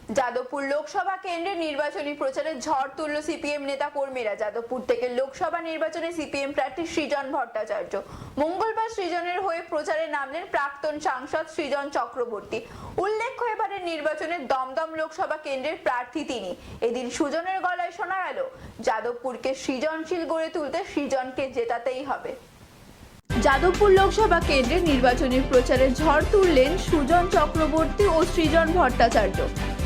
যাদবপুর লোকসভা কেন্দ্রে নির্বাচনী প্রচারে ঝড় তুলল সিপিএম নেতা কর্মীরা। যাদবপুর থেকে লোকসভা নির্বাচনে সিপিএম প্রার্থী সৃজন ভট্টাচার্য। মঙ্গলবার সৃজনের হয়ে প্রচারে নামলেন প্রাক্তন সাংসদ সৃজন চক্রবর্তী। উল্লেখ্য, এবারের নির্বাচনে দমদম লোকসভা কেন্দ্রের প্রার্থী তিনি। এদিন সুজনের গলায় শোনা গেল, যাদবপুরকে সৃজনশীল গড়ে তুলতে সৃজনকে জেতাতেই হবে। যাদবপুর লোকসভা কেন্দ্রে নির্বাচনী প্রচারে ঝড় তুললেন সুজন চক্রবর্তী ও সৃজন ভট্টাচার্য।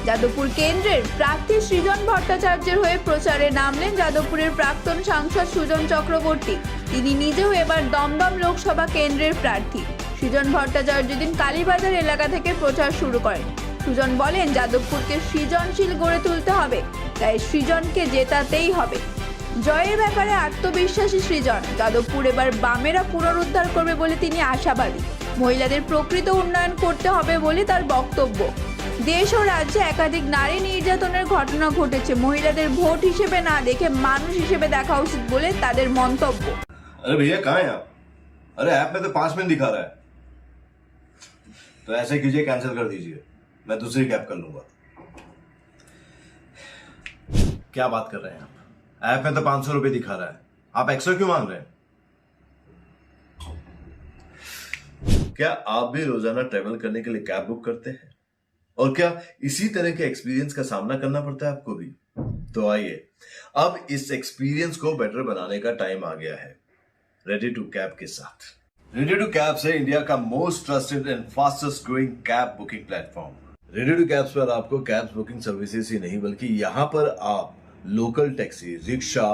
যাদবপুর কেন্দ্রের প্রার্থী সৃজন ভট্টাচার্যের হয়ে প্রচারে নামলেন যাদবপুরের প্রাক্তন সাংসদ সুজন চক্রবর্তী। তিনি নিজেও এবার দমদম লোকসভা কেন্দ্রের প্রার্থী। সৃজন ভট্টাচার্য দিন কালীবাজার এলাকা থেকে প্রচার শুরু করেন। সুজন বলেন, যাদবপুরকে সৃজনশীল গড়ে তুলতে হবে, তাই সৃজনকে জেতাতেই হবে। জয়ের ব্যাপারে আত্মবিশ্বাসী সৃজন। যাদবপুর এবার বামেরা পুনরুদ্ধার করবে বলে তিনি আশাবাদী। মহিলাদের প্রকৃত উন্নয়ন করতে হবে বলে তার বক্তব্য। দেশ ও রাজ্যে একাধিক নারী নির্যাতনের ঘটনা ঘটেছে। মহিলাদের ভোট হিসেবে না দেখে মানুষ হিসেবে দেখা উচিত বলে তাদের মন্তব্য। अरे भैया कहाँ हैं आप? अरे ऐप में तो 5 मिनट दिखा रहा है। तो ऐसे कीजिए, कैंसिल कर दीजिए, मैं दूसरी कैब कर लूंगा। क्या बात कर रहे हैं आप? ऐप में तो 500 रुपए दिखा रहा है, आप एक्स्ट्रा क्यों मांग रहे हैं? क्या आप भी रोजाना ट्रेवल करने के लिए कैब बुक करते हैं? और क्या इसी तरह के एक्सपीरियंस का सामना करना पड़ता है आपको भी? तो आइए, अब इस एक्सपीरियंस को बेटर बनाने का टाइम आ गया है रेडी टू कैब के साथ। रेडी टू कैब से इंडिया का most trusted and fastest growing cab booking platform. Ready to cabs पर आपको कैब बुकिंग सर्विसेज ही नहीं बल्कि यहाँ पर आप local taxi, rickshaw,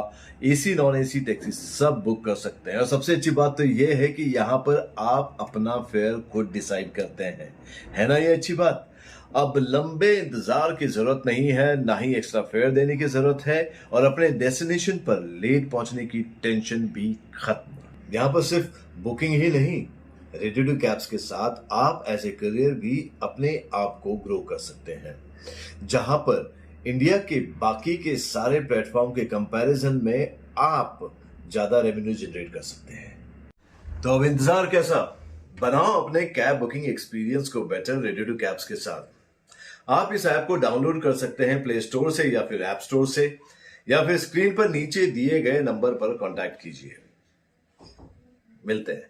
AC non AC taxi सब बुक कर सकते हैं। और सबसे अच्छी बात तो ये है कि यहाँ पर आप अपना फेयर खुद डिसाइड करते हैं। है ना ये अच्छी बात? अब लंबे इंतजार की जरूरत नहीं है, ना ही एक्स्ट्रा फेयर देने की जरूरत है, और अपने डेस्टिनेशन पर लेट पहुंचने की टेंशन भी खत्म। यहाँ पर सिर्फ बुकिंग ही नहीं, रेडी टू कैब्स के साथ आप एज ए करियर भी अपने आप को ग्रो कर सकते हैं, जहां पर इंडिया के बाकी के सारे प्लेटफॉर्म के कंपैरिजन में आप ज्यादा रेवेन्यू जनरेट कर सकते हैं। तो अब इंतजार कैसा? बनाओ अपने कैब बुकिंग एक्सपीरियंस को बेटर रेडी टू कैब्स के साथ। आप इस ऐप को डाउनलोड कर सकते हैं प्ले स्टोर से या फिर ऐप स्टोर से, या फिर स्क्रीन पर नीचे दिए गए नंबर पर कांटेक्ट कीजिए। मिलते हैं।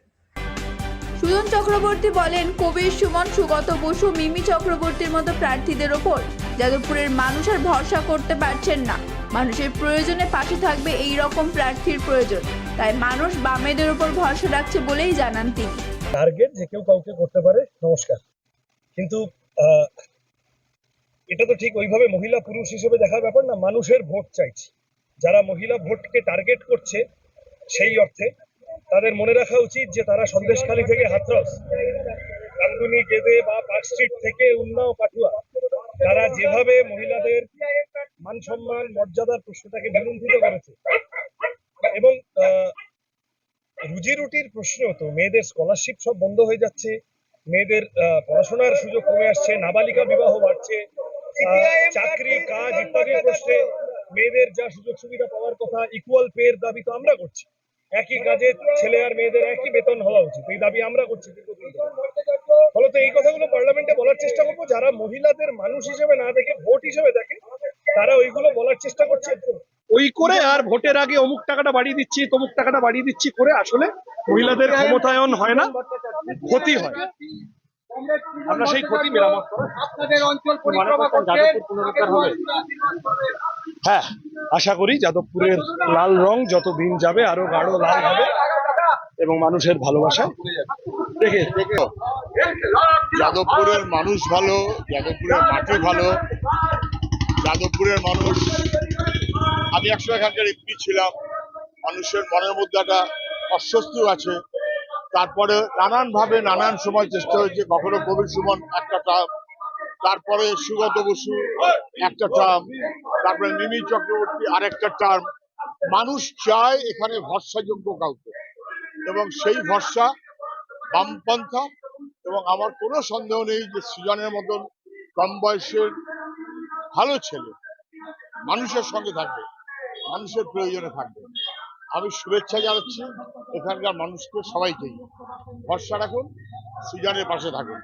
সুজন চক্রবর্তী বলেন, কবির সুমন, সুগত বসু, মিমি চক্রবর্তীর মতো প্রার্থীদের ওপর যাদবপুরের মানুষ আর ভরসা করতে পারছেন না। মানুষের প্রয়োজনে পাশে থাকবে এই রকম প্রার্থীর প্রয়োজন, তাই মানুষ বামেদের উপর ভরসা রাখছে বলেই জানান তিনি। টার্গেট যে কেউ কাউকে করতে পারে, নমস্কার, কিন্তু এটা তো ঠিক ওইভাবে মহিলা পুরুষ হিসেবে দেখার ব্যাপার না। মানুষের ভোট চাইছি। যারা মহিলা ভোটকে টার্গেট করছে, সেই অর্থে তাদের মনে রাখা উচিত যে তারা সন্দেশখালী থেকে হাথরস, কান্দুনি, গেদে বা পার্ক স্ট্রিট থেকে উন্নাও, পাটুয়া, তারা যেভাবে মহিলাদের মান সম্মান মর্যাদার প্রশ্নটাকে বিলুণ্ঠিত করেছে, এবং রুজি রুটির প্রশ্ন, তো মেয়েদের স্কলারশিপ সব বন্ধ হয়ে যাচ্ছে, মেয়েদের পড়াশোনার সুযোগ কমে আসছে, নাবালিকা বিবাহ বাড়ছে, চাকরি কাজ ইত্যাদির প্রশ্নে মেয়েদের যা সুযোগ সুবিধা পাওয়ার কথা, ইকুয়াল পের দাবি তো আমরা করছি। একই কাজে ছেলে আর মেয়েদের একই বেতন হওয়া উচিত, এই দাবি আমরা করছি। কিন্তু ফলত এই কথাগুলো পার্লামেন্টে বলার চেষ্টা করবো। যারা মহিলাদের মানুষ হিসেবে না দেখে ভোট হিসেবে দেখে, তারা ওইগুলো বলার চেষ্টা করছে। ওই করে আর ভোটের আগে অমুক টাকাটা বাড়িয়ে দিচ্ছি, তমুক টাকাটা বাড়িয়ে দিচ্ছি করে আসলে মহিলাদের ক্ষমতায়ন হয় না, ক্ষতি হয়। আমরা সেই ক্ষতি মেরামত হ্যাঁ আশা করি যাদবপুরের লাল রং যত দিন যাবে আরো গাঢ় লাল হবে এবং মানুষের ভালোবাসা দেখে যাদবপুরের মানুষ ভালো, যাদবপুরের মাটি ভালো, যাদবপুরের মানুষ। আমি একসময় এখানকার এমপি ছিলাম, মানুষের মনের মধ্যে একটা অস্বস্তি আছে। তারপরে নানান ভাবে নানান সময় চেষ্টা হয়েছে, কখনো কবির সুমন একটা টার্ম, তারপরে সুগত বসু একটা টার্ম, তারপরে মিমি চক্রবর্তী আরেকটা টার্ম। মানুষ চায় এখানে ভরসাযোগ্য কাউকে, এবং সেই ভরসা বামপন্থা। এবং আমার কোনো সন্দেহ নেই যে সৃজনের মতন কম বয়সের ভালো ছেলে মানুষের সঙ্গে থাকবে, মানুষের প্রয়োজনে থাকবে। আমি শুভেচ্ছা জানাচ্ছি এখানকার মানুষকে, সবাইকেই ভরসা রাখুন, সৃজনের পাশে থাকুন।